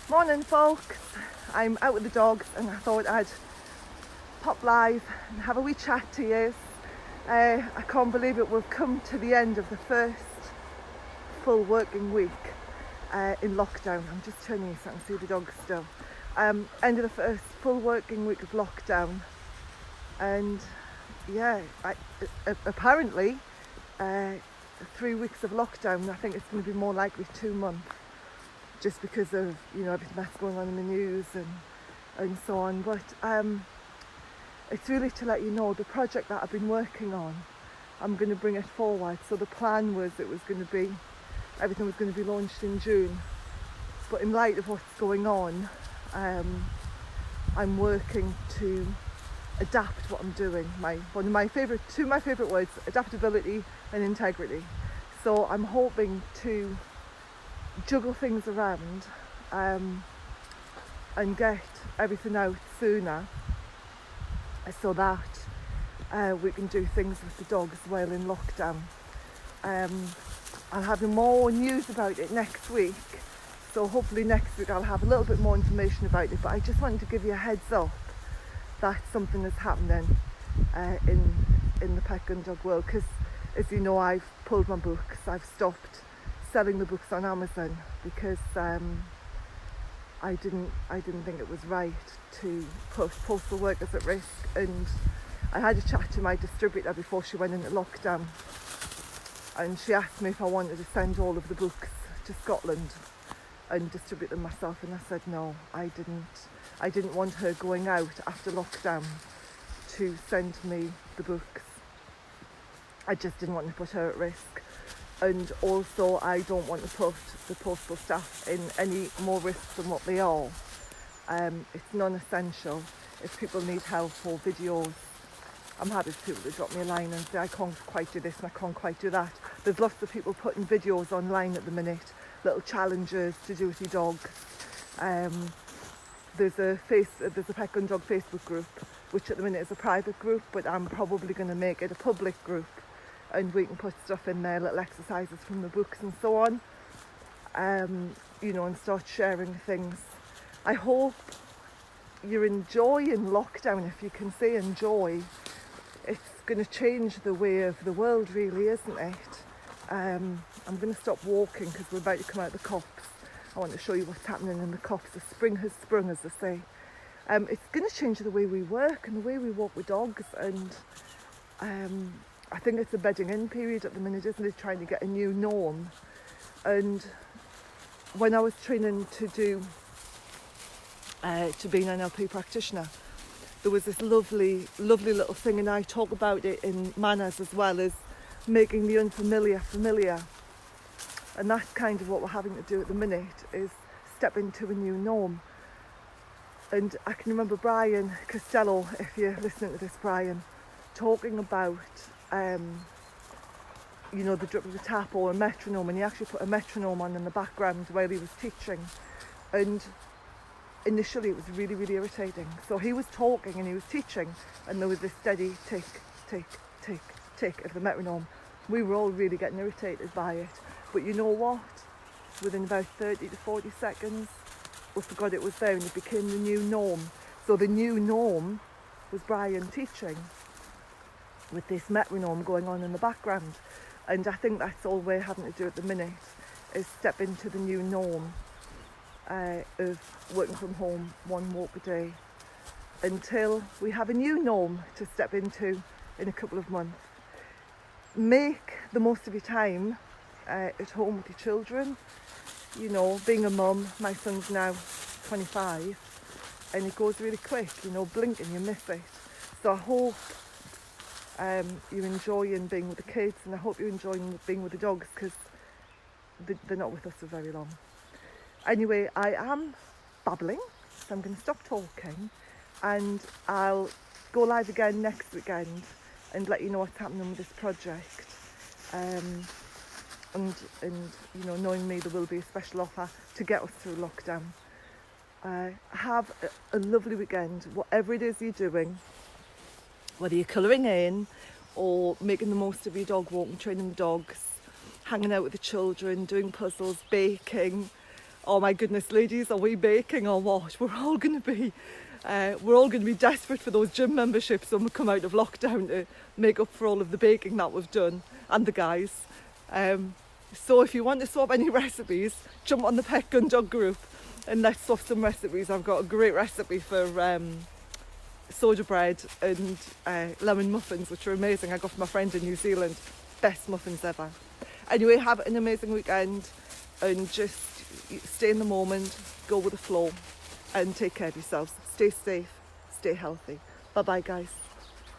Morning folks, I'm out with the dogs and I thought I'd pop live and have a wee chat to you. I can't believe it, we've come to the end of the first full working week in lockdown. I'm just turning so I can see the dogs still. End of the first full working week of lockdown, and yeah, apparently 3 weeks of lockdown. I think it's going to be more likely 2 months, just because of everything that's going on in the news and so on. But it's really to let you know the project that I've been working on, I'm going to bring it forward. So the plan was everything was going to be launched in June, but in light of what's going on, I'm working to adapt what I'm doing. Two of my favourite words, adaptability and integrity. So I'm hoping to juggle things around and get everything out sooner, so that we can do things with the dogs while in lockdown. I'll have more news about it next week, so hopefully next week I'll have a little bit more information about it. But I just wanted to give you a heads up that something is happening in the pet gun dog world, because as you know, I've pulled my books. I've stopped selling the books on Amazon because I didn't think it was right to put postal workers at risk. And I had a chat to my distributor before she went into lockdown, and she asked me if I wanted to send all of the books to Scotland and distribute them myself, and I said no, I didn't want her going out after lockdown to send me the books. I just didn't want to put her at risk. And also, I don't want to put the postal staff in any more risk than what they are. It's non-essential. If people need help or videos, I'm happy for people to drop me a line and say I can't quite do this and I can't quite do that. There's lots of people putting videos online at the minute, little challenges to do with your dog. There's a Pet Gun Dog Facebook group, which at the minute is a private group, but I'm probably going to make it a public group, and we can put stuff in there, little exercises from the books and so on, and start sharing things. I hope you're enjoying lockdown. If you can say enjoy, it's going to change the way of the world, really, isn't it? I'm going to stop walking because we're about to come out of the copse. I want to show you what's happening in the copse. The spring has sprung, as they say. It's going to change the way we work and the way we walk with dogs, and I think it's a bedding in period at the minute, isn't it? Trying to get a new norm. And when I was training to be an NLP practitioner, there was this lovely little thing, and I talk about it in manners as well, as making the unfamiliar familiar. And that's kind of what we're having to do at the minute, is step into a new norm. And I can remember Brian Costello, if you're listening to this, Brian, talking about the drip of a tap or a metronome, and he actually put a metronome on in the background while he was teaching, and initially it was really, really irritating. So he was talking and he was teaching, and there was this steady tick, tick, tick, tick of the metronome. We were all really getting irritated by it, but you know what? Within about 30 to 40 seconds we forgot it was there, and it became the new norm. So the new norm was Brian teaching with this metronome going on in the background. And I think that's all we're having to do at the minute, is step into the new norm of working from home, one walk a day, until we have a new norm to step into in a couple of months. Make the most of your time at home with your children. Being a mum, my son's now 25, and it goes really quick, blink and you miss it. So I hope you're enjoying being with the kids, and I hope you're enjoying being with the dogs, because they're not with us for very long. Anyway, I am babbling, so I'm going to stop talking, and I'll go live again next weekend and let you know what's happening with this project. And knowing me, there will be a special offer to get us through lockdown. Have a lovely weekend, whatever it is you're doing, whether you're colouring in or making the most of your dog walk and training the dogs, hanging out with the children, doing puzzles, baking, Oh my goodness, ladies, are we baking or what? We're all going to be desperate for those gym memberships when we come out of lockdown to make up for all of the baking that we've done, and the guys. So if you want to swap any recipes, jump on the Pet Gun Dog group and let's swap some recipes. I've got a great recipe for soda bread and lemon muffins, which are amazing. I got from my friend in New Zealand. Best muffins ever. Anyway, have an amazing weekend and just stay in the moment, go with the flow and take care of yourselves. Stay safe, stay healthy. Bye bye guys.